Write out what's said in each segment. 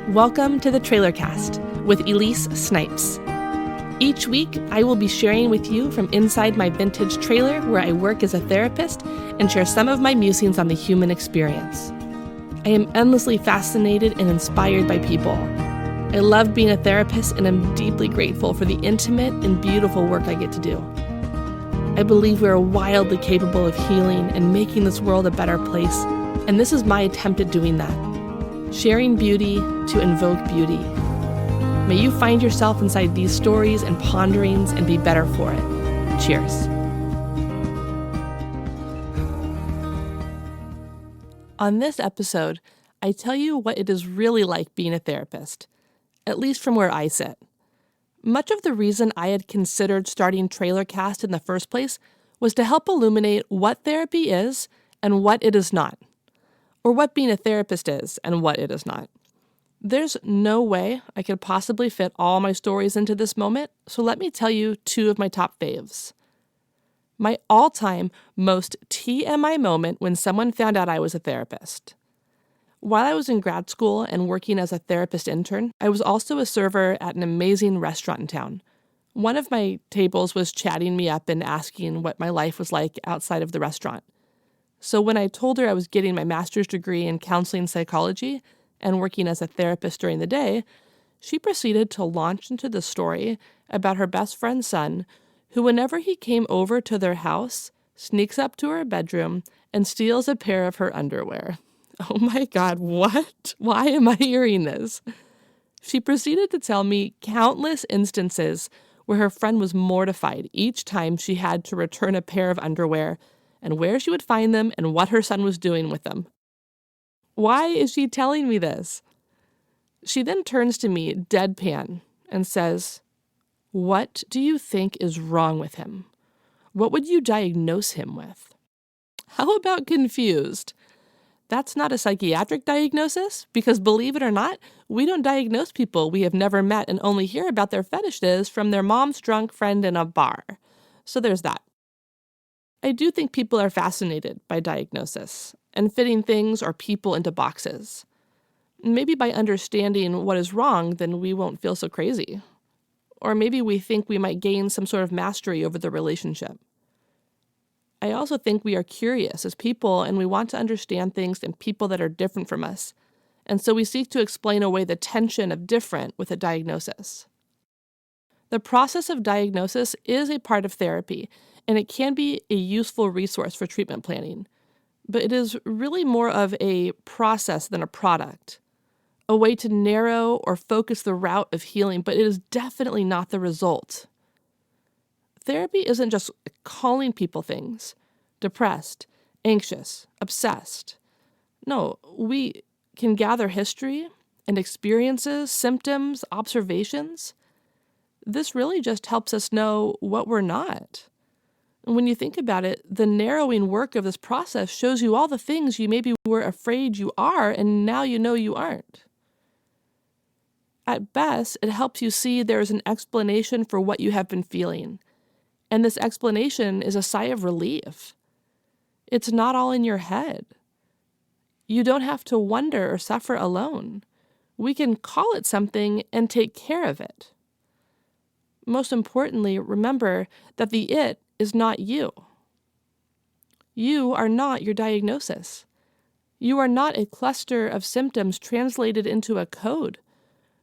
Welcome to the Trailer Cast with Elise Snipes. Each week, I will be sharing with you from inside my vintage trailer where I work as a therapist and share some of my musings on the human experience. I am endlessly fascinated and inspired by people. I love being a therapist and am deeply grateful for the intimate and beautiful work I get to do. I believe we are wildly capable of healing and making this world a better place, and this is my attempt at doing that. Sharing beauty to invoke beauty. May you find yourself inside these stories and ponderings and be better for it. Cheers. On this episode, I tell you what it is really like being a therapist, at least from where I sit. Much of the reason I had considered starting Trailer Cast in the first place was to help illuminate what therapy is and what it is not, or what being a therapist is and what it is not. There's no way I could possibly fit all my stories into this moment, so let me tell you two of my top faves. My all-time most TMI moment when someone found out I was a therapist. While I was in grad school and working as a therapist intern, I was also a server at an amazing restaurant in town. One of my tables was chatting me up and asking what my life was like outside of the restaurant. So when I told her I was getting my master's degree in counseling psychology and working as a therapist during the day, she proceeded to launch into the story about her best friend's son, who whenever he came over to their house, sneaks up to her bedroom and steals a pair of her underwear. Oh my God, what? Why am I hearing this? She proceeded to tell me countless instances where her friend was mortified each time she had to return a pair of underwear and where she would find them and what her son was doing with them. Why is she telling me this? She then turns to me deadpan and says, "What do you think is wrong with him? What would you diagnose him with?" How about confused? That's not a psychiatric diagnosis, because believe it or not, we don't diagnose people we have never met and only hear about their fetishes from their mom's drunk friend in a bar. So there's that. I do think people are fascinated by diagnosis and fitting things or people into boxes. Maybe by understanding what is wrong, then we won't feel so crazy. Or maybe we think we might gain some sort of mastery over the relationship. I also think we are curious as people and we want to understand things and people that are different from us. And so we seek to explain away the tension of different with a diagnosis. The process of diagnosis is a part of therapy, and it can be a useful resource for treatment planning. But it is really more of a process than a product, a way to narrow or focus the route of healing, but it is definitely not the result. Therapy isn't just calling people things, depressed, anxious, obsessed. No, we can gather history and experiences, symptoms, observations. This really just helps us know what we're not. And when you think about it, the narrowing work of this process shows you all the things you maybe were afraid you are, and now you know you aren't. At best, it helps you see there is an explanation for what you have been feeling. And this explanation is a sigh of relief. It's not all in your head. You don't have to wonder or suffer alone. We can call it something and take care of it. Most importantly, remember that the it is not you. You are not your diagnosis. You are not a cluster of symptoms translated into a code.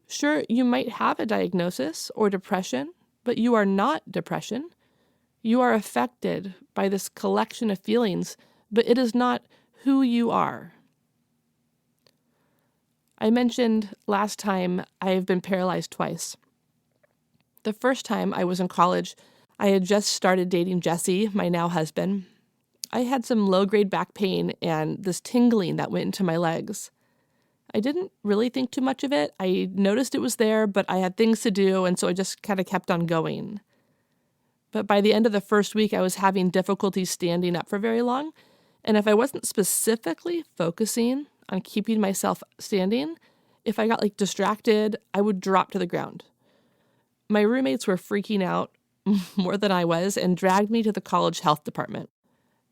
Sure, you might have a diagnosis or depression, but you are not depression. You are affected by this collection of feelings, but it is not who you are. I mentioned last time I have been paralyzed twice. The first time I was in college, I had just started dating Jesse, my now husband. I had some low-grade back pain and this tingling that went into my legs. I didn't really think too much of it. I noticed it was there, but I had things to do, and so I just kind of kept on going. But by the end of the first week, I was having difficulty standing up for very long, and if I wasn't specifically focusing on keeping myself standing, if I got distracted, I would drop to the ground. My roommates were freaking out more than I was and dragged me to the college health department.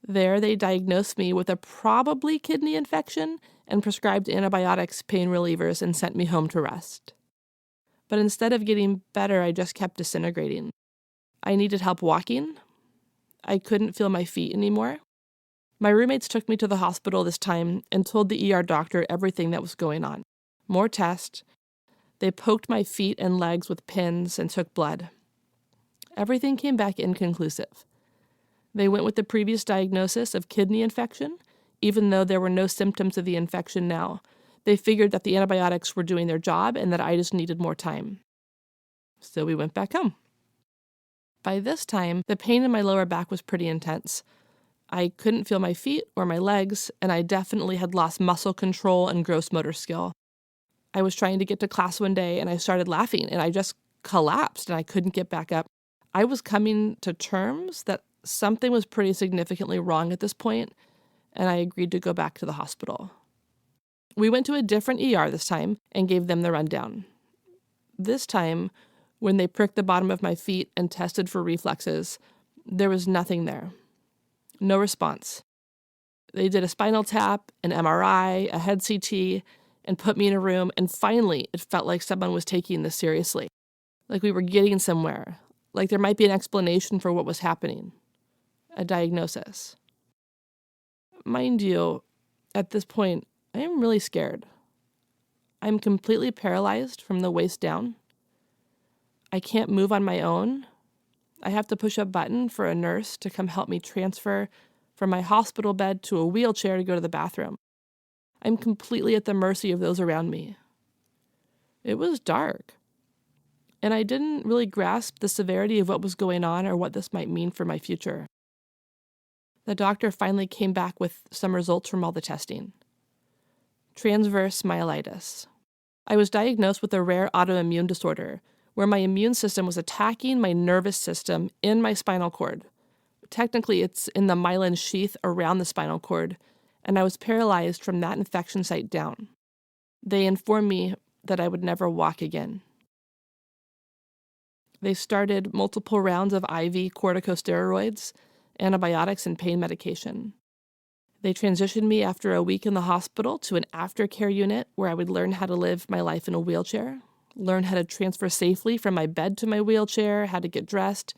There, they diagnosed me with a probably kidney infection and prescribed antibiotics, pain relievers, and sent me home to rest. But instead of getting better, I just kept disintegrating. I needed help walking. I couldn't feel my feet anymore. My roommates took me to the hospital this time and told the ER doctor everything that was going on. More tests. They poked my feet and legs with pins and took blood. Everything came back inconclusive. They went with the previous diagnosis of kidney infection, even though there were no symptoms of the infection now. They figured that the antibiotics were doing their job and that I just needed more time. So we went back home. By this time, the pain in my lower back was pretty intense. I couldn't feel my feet or my legs, and I definitely had lost muscle control and gross motor skill. I was trying to get to class one day, and I started laughing, and I just collapsed, and I couldn't get back up. I was coming to terms that something was pretty significantly wrong at this point, and I agreed to go back to the hospital. We went to a different ER this time and gave them the rundown. This time, when they pricked the bottom of my feet and tested for reflexes, there was nothing there. No response. They did a spinal tap, an MRI, a head CT, and put me in a room, and finally it felt like someone was taking this seriously. Like we were getting somewhere. Like there might be an explanation for what was happening. A diagnosis. Mind you, at this point, I am really scared. I'm completely paralyzed from the waist down. I can't move on my own. I have to push a button for a nurse to come help me transfer from my hospital bed to a wheelchair to go to the bathroom. I'm completely at the mercy of those around me. It was dark, and I didn't really grasp the severity of what was going on or what this might mean for my future. The doctor finally came back with some results from all the testing. Transverse myelitis. I was diagnosed with a rare autoimmune disorder where my immune system was attacking my nervous system in my spinal cord. Technically, it's in the myelin sheath around the spinal cord, and I was paralyzed from that infection site down. They informed me that I would never walk again. They started multiple rounds of IV corticosteroids, antibiotics, and pain medication. They transitioned me after a week in the hospital to an aftercare unit where I would learn how to live my life in a wheelchair, learn how to transfer safely from my bed to my wheelchair, how to get dressed,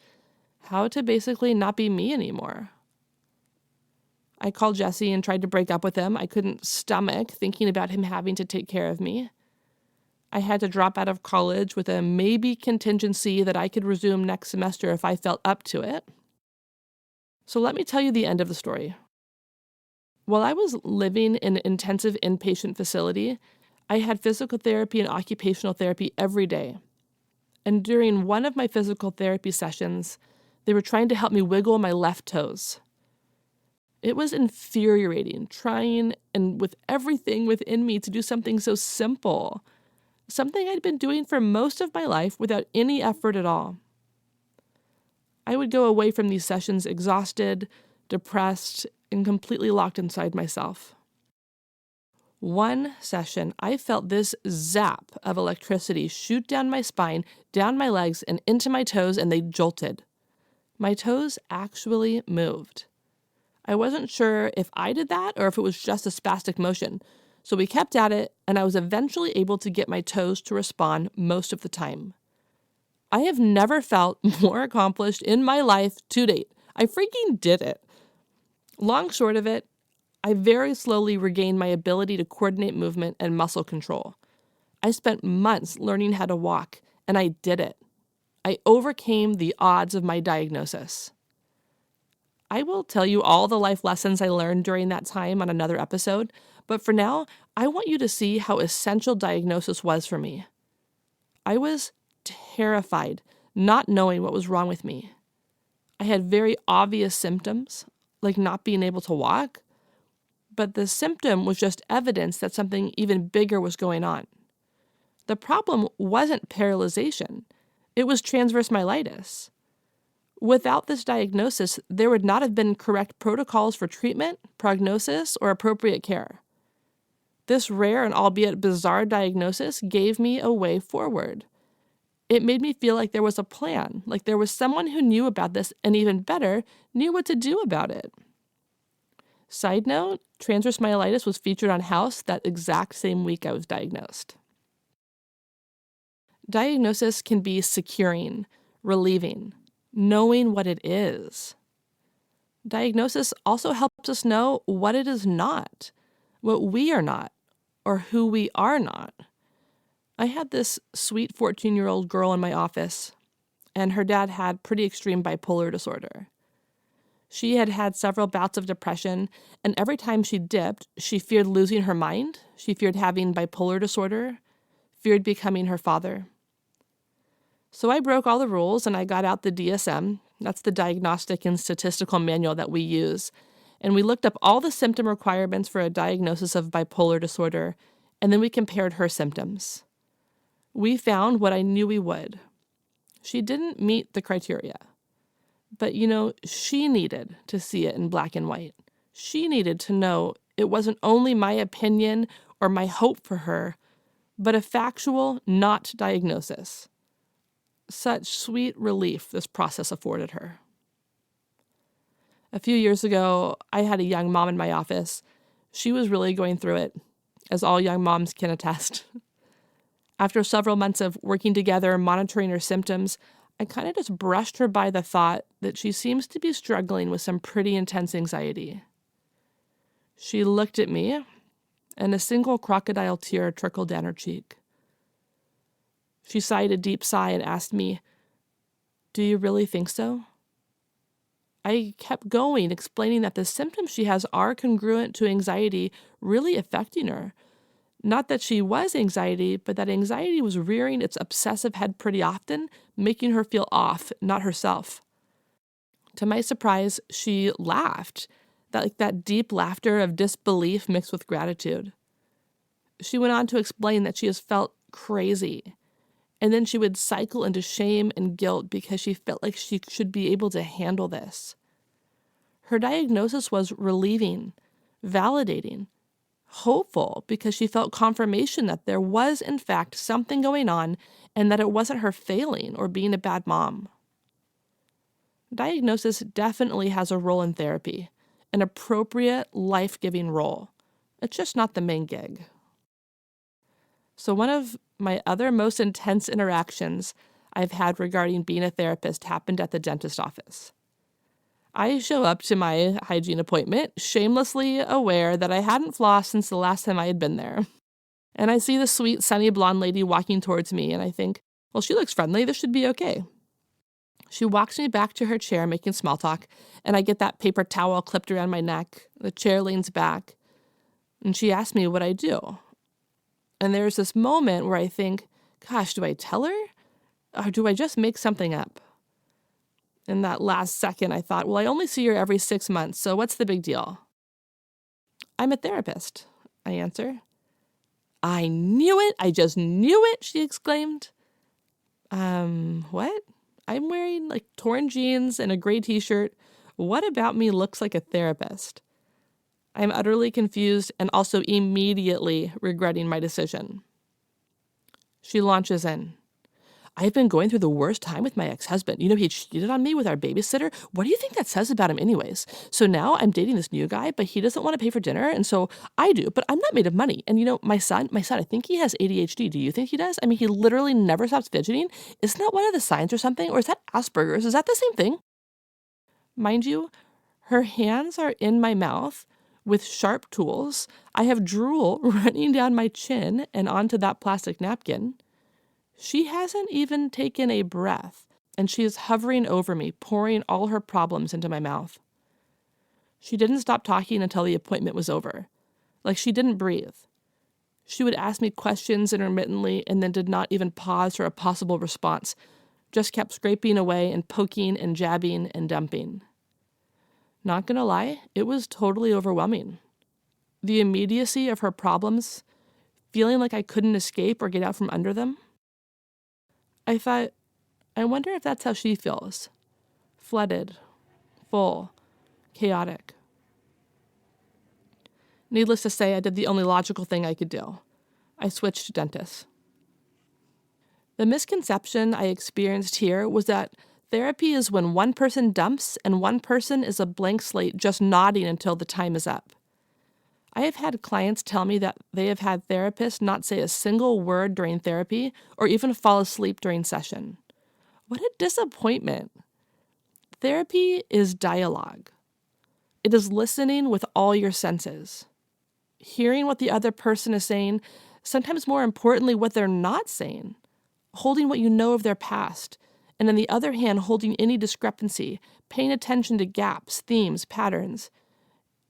how to basically not be me anymore. I called Jesse and tried to break up with him. I couldn't stomach thinking about him having to take care of me. I had to drop out of college with a maybe contingency that I could resume next semester if I felt up to it. So let me tell you the end of the story. While I was living in an intensive inpatient facility, I had physical therapy and occupational therapy every day. And during one of my physical therapy sessions, they were trying to help me wiggle my left toes. It was infuriating, trying and with everything within me to do something so simple, something I'd been doing for most of my life without any effort at all. I would go away from these sessions exhausted, depressed, and completely locked inside myself. One session, I felt this zap of electricity shoot down my spine, down my legs, and into my toes, and they jolted. My toes actually moved. I wasn't sure if I did that or if it was just a spastic motion, so we kept at it, and I was eventually able to get my toes to respond most of the time. I have never felt more accomplished in my life to date. I freaking did it. Long short of it, I very slowly regained my ability to coordinate movement and muscle control. I spent months learning how to walk, and I did it. I overcame the odds of my diagnosis. I will tell you all the life lessons I learned during that time on another episode, but for now, I want you to see how essential diagnosis was for me. I was terrified, not knowing what was wrong with me. I had very obvious symptoms, like not being able to walk, but the symptom was just evidence that something even bigger was going on. The problem wasn't paralyzation. It was transverse myelitis. Without this diagnosis, there would not have been correct protocols for treatment, prognosis, or appropriate care. This rare and albeit bizarre diagnosis gave me a way forward. It made me feel like there was a plan, like there was someone who knew about this and even better, knew what to do about it. Side note, transverse myelitis was featured on House that exact same week I was diagnosed. Diagnosis can be securing, relieving, knowing what it is. Diagnosis also helps us know what it is not, what we are not, or who we are not. I had this sweet 14-year-old girl in my office, and her dad had pretty extreme bipolar disorder. She had had several bouts of depression, and every time she dipped, she feared losing her mind, she feared having bipolar disorder, feared becoming her father. So I broke all the rules and I got out the DSM, that's the Diagnostic and Statistical Manual that we use, and we looked up all the symptom requirements for a diagnosis of bipolar disorder, and then we compared her symptoms. We found what I knew we would. She didn't meet the criteria. But, she needed to see it in black and white. She needed to know it wasn't only my opinion or my hope for her, but a factual, not diagnosis. Such sweet relief this process afforded her. A few years ago, I had a young mom in my office. She was really going through it, as all young moms can attest. After several months of working together, monitoring her symptoms, I kind of just brushed her by the thought that she seems to be struggling with some pretty intense anxiety. She looked at me, and a single crocodile tear trickled down her cheek. She sighed a deep sigh and asked me, "Do you really think so?" I kept going, explaining that the symptoms she has are congruent to anxiety really affecting her. Not that she was anxiety, but that anxiety was rearing its obsessive head pretty often, making her feel off, not herself. To my surprise, she laughed, that deep laughter of disbelief mixed with gratitude. She went on to explain that she has felt crazy, and then she would cycle into shame and guilt because she felt like she should be able to handle this. Her diagnosis was relieving, validating, hopeful because she felt confirmation that there was, in fact, something going on and that it wasn't her failing or being a bad mom. Diagnosis definitely has a role in therapy, an appropriate, life-giving role. It's just not the main gig. So one of my other most intense interactions I've had regarding being a therapist happened at the dentist office. I show up to my hygiene appointment, shamelessly aware that I hadn't flossed since the last time I had been there. And I see the sweet, sunny blonde lady walking towards me, and I think, well, she looks friendly, this should be okay. She walks me back to her chair, making small talk, and I get that paper towel clipped around my neck. The chair leans back, and she asks me what I do. And there's this moment where I think, gosh, do I tell her? Or do I just make something up? In that last second, I thought, well, I only see her every 6 months, so what's the big deal? "I'm a therapist," I answer. "I knew it! I just knew it!" she exclaimed. What? I'm wearing torn jeans and a gray t-shirt. What about me looks like a therapist? I'm utterly confused and also immediately regretting my decision. She launches in. "I've been going through the worst time with my ex-husband. He cheated on me with our babysitter. What do you think that says about him anyways? So now I'm dating this new guy, but he doesn't want to pay for dinner, and so I do, but I'm not made of money. And my son, I think he has ADHD. Do you think he does? I mean, he literally never stops fidgeting. Isn't that one of the signs or something? Or is that Asperger's? Is that the same thing?" Mind you, her hands are in my mouth with sharp tools. I have drool running down my chin and onto that plastic napkin. She hasn't even taken a breath, and she is hovering over me, pouring all her problems into my mouth. She didn't stop talking until the appointment was over. She didn't breathe. She would ask me questions intermittently and then did not even pause for a possible response, just kept scraping away and poking and jabbing and dumping. Not gonna lie, it was totally overwhelming. The immediacy of her problems, feeling like I couldn't escape or get out from under them. I thought, I wonder if that's how she feels. Flooded, full, chaotic. Needless to say, I did the only logical thing I could do. I switched to dentists. The misconception I experienced here was that Therapy is when one person dumps and one person is a blank slate just nodding until the time is up. I have had clients tell me that they have had therapists not say a single word during therapy or even fall asleep during session. What a disappointment. Therapy is dialogue. It is listening with all your senses, hearing what the other person is saying, sometimes more importantly, what they're not saying, holding what you know of their past, and on the other hand, holding any discrepancy, paying attention to gaps, themes, patterns.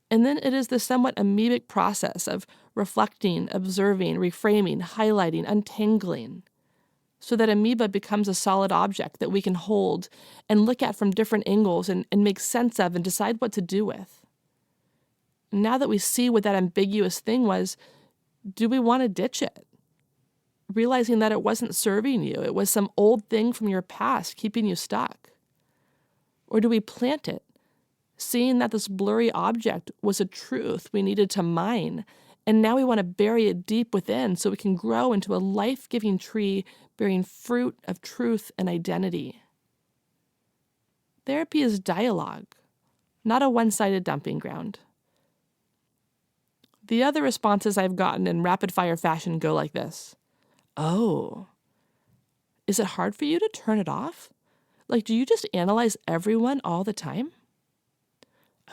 And then it is the somewhat amoebic process of reflecting, observing, reframing, highlighting, untangling, so that amoeba becomes a solid object that we can hold and look at from different angles and make sense of and decide what to do with. Now that we see what that ambiguous thing was, do we want to ditch it? Realizing that it wasn't serving you, it was some old thing from your past keeping you stuck. Or do we plant it, seeing that this blurry object was a truth we needed to mine, and now we want to bury it deep within so it can grow into a life-giving tree bearing fruit of truth and identity? Therapy is dialogue, not a one-sided dumping ground. The other responses I've gotten in rapid-fire fashion go like this. Oh, is it hard for you to turn it off? Like, do you just analyze everyone all the time?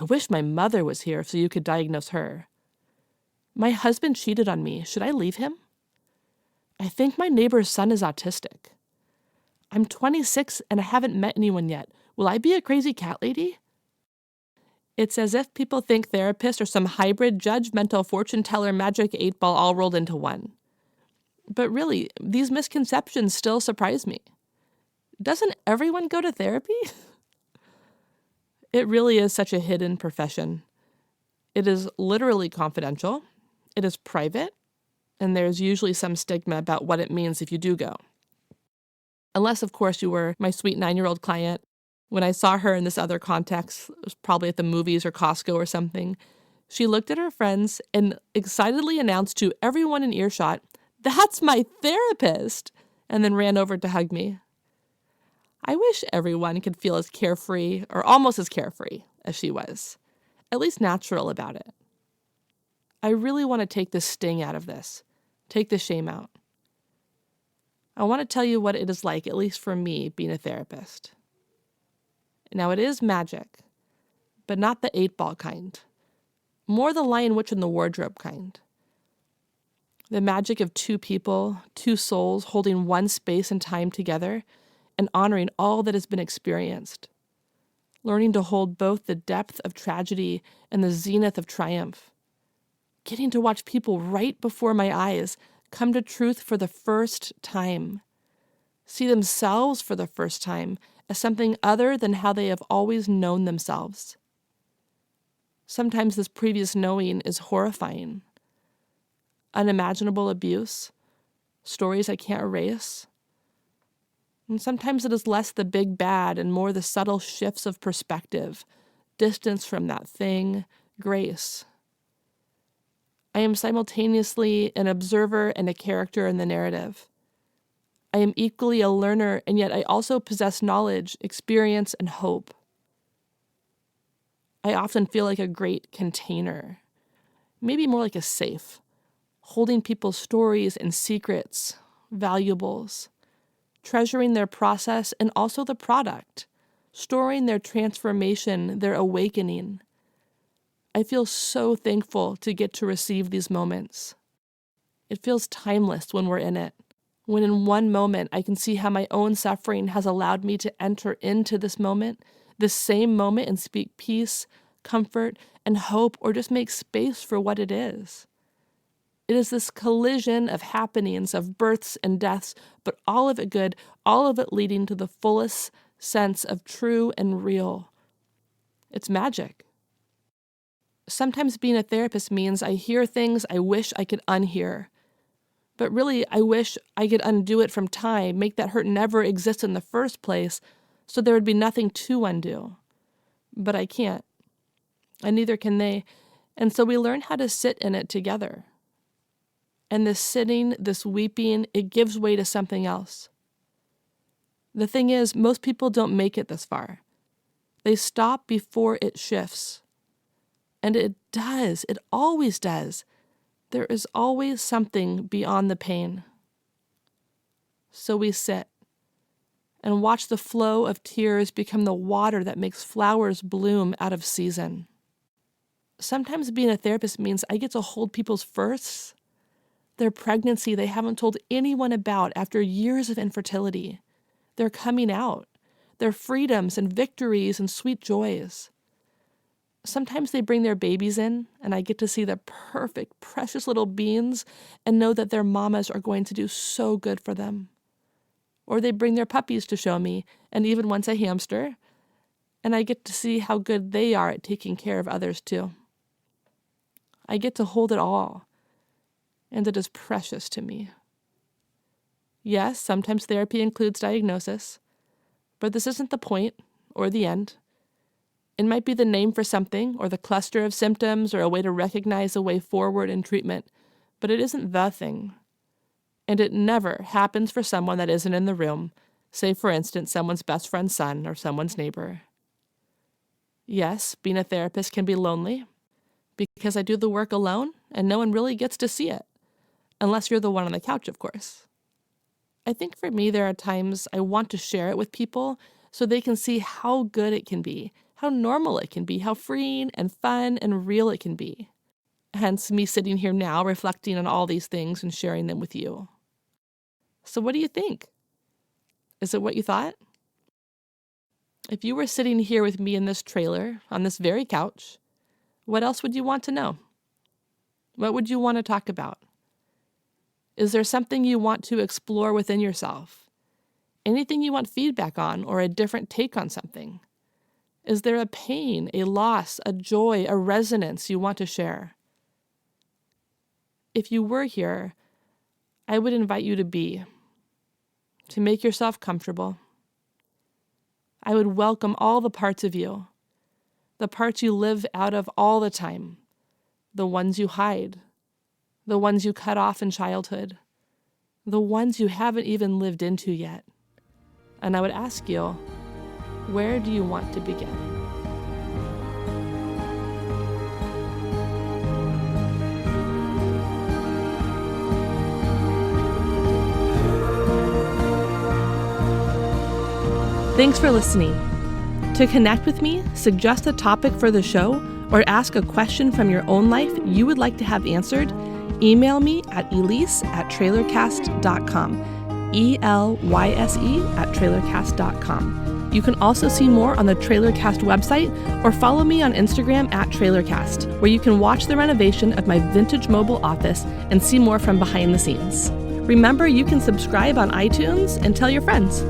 I wish my mother was here so you could diagnose her. My husband cheated on me. Should I leave him? I think my neighbor's son is autistic. I'm 26 and I haven't met anyone yet. Will I be a crazy cat lady? It's as if people think therapists are some hybrid, judgmental fortune teller magic 8-ball all rolled into one. But really, these misconceptions still surprise me. Doesn't everyone go to therapy? It really is such a hidden profession. It is literally confidential. It is private. And there's usually some stigma about what it means if you do go. Unless, of course, you were my sweet 9-year-old client. When I saw her in this other context, it was probably at the movies or Costco or something, she looked at her friends and excitedly announced to everyone in earshot, "That's my therapist," and then ran over to hug me. I wish everyone could feel as carefree, or almost as carefree, as she was, at least natural about it. I really want to take the sting out of this, take the shame out. I want to tell you what it is like, at least for me, being a therapist. Now, it is magic, but not the 8-ball kind. More the Lion, Witch, and the Wardrobe kind. The magic of two people, two souls holding one space and time together and honoring all that has been experienced. Learning to hold both the depth of tragedy and the zenith of triumph. Getting to watch people right before my eyes come to truth for the first time. See themselves for the first time as something other than how they have always known themselves. Sometimes this previous knowing is horrifying. Unimaginable abuse, stories I can't erase. And sometimes it is less the big bad and more the subtle shifts of perspective, distance from that thing, grace. I am simultaneously an observer and a character in the narrative. I am equally a learner, and yet I also possess knowledge, experience, and hope. I often feel like a great container, maybe more like a safe, holding people's stories and secrets, valuables, treasuring their process and also the product, storing their transformation, their awakening. I feel so thankful to get to receive these moments. It feels timeless when we're in it. When in one moment I can see how my own suffering has allowed me to enter into this moment, this same moment, and speak peace, comfort, and hope, or just make space for what it is. It is this collision of happenings, of births and deaths, but all of it good, all of it leading to the fullest sense of true and real. It's magic. Sometimes being a therapist means I hear things I wish I could unhear. But really, I wish I could undo it from time, make that hurt never exist in the first place, so there would be nothing to undo. But I can't, and neither can they, and so we learn how to sit in it together. And this sitting, this weeping, it gives way to something else. The thing is, most people don't make it this far. They stop before it shifts. And it does. It always does. There is always something beyond the pain. So we sit and watch the flow of tears become the water that makes flowers bloom out of season. Sometimes being a therapist means I get to hold people's firsts, their pregnancy they haven't told anyone about after years of infertility, their coming out, their freedoms and victories and sweet joys. Sometimes they bring their babies in, and I get to see the perfect, precious little beings and know that their mamas are going to do so good for them. Or they bring their puppies to show me, and even once a hamster, and I get to see how good they are at taking care of others too. I get to hold it all, and it is precious to me. Yes, sometimes therapy includes diagnosis, but this isn't the point or the end. It might be the name for something, or the cluster of symptoms, or a way to recognize a way forward in treatment, but it isn't the thing. And it never happens for someone that isn't in the room, say for instance someone's best friend's son or someone's neighbor. Yes, being a therapist can be lonely, because I do the work alone and no one really gets to see it, unless you're the one on the couch, of course. I think for me there are times I want to share it with people so they can see how good it can be, how normal it can be, how freeing and fun and real it can be. Hence me sitting here now reflecting on all these things and sharing them with you. So what do you think? Is it what you thought? If you were sitting here with me in this trailer, on this very couch, what else would you want to know? What would you want to talk about? Is there something you want to explore within yourself? Anything you want feedback on or a different take on something? Is there a pain, a loss, a joy, a resonance you want to share? If you were here, I would invite you to make yourself comfortable. I would welcome all the parts of you, the parts you live out of all the time, the ones you hide, the ones you cut off in childhood, the ones you haven't even lived into yet. And I would ask you, where do you want to begin? Thanks for listening. To connect with me, suggest a topic for the show, or ask a question from your own life you would like to have answered, email me at elyse@trailercast.com, ELYSE@trailercast.com. You can also see more on the Trailercast website or follow me on Instagram @Trailercast, where you can watch the renovation of my vintage mobile office and see more from behind the scenes. Remember, you can subscribe on iTunes and tell your friends.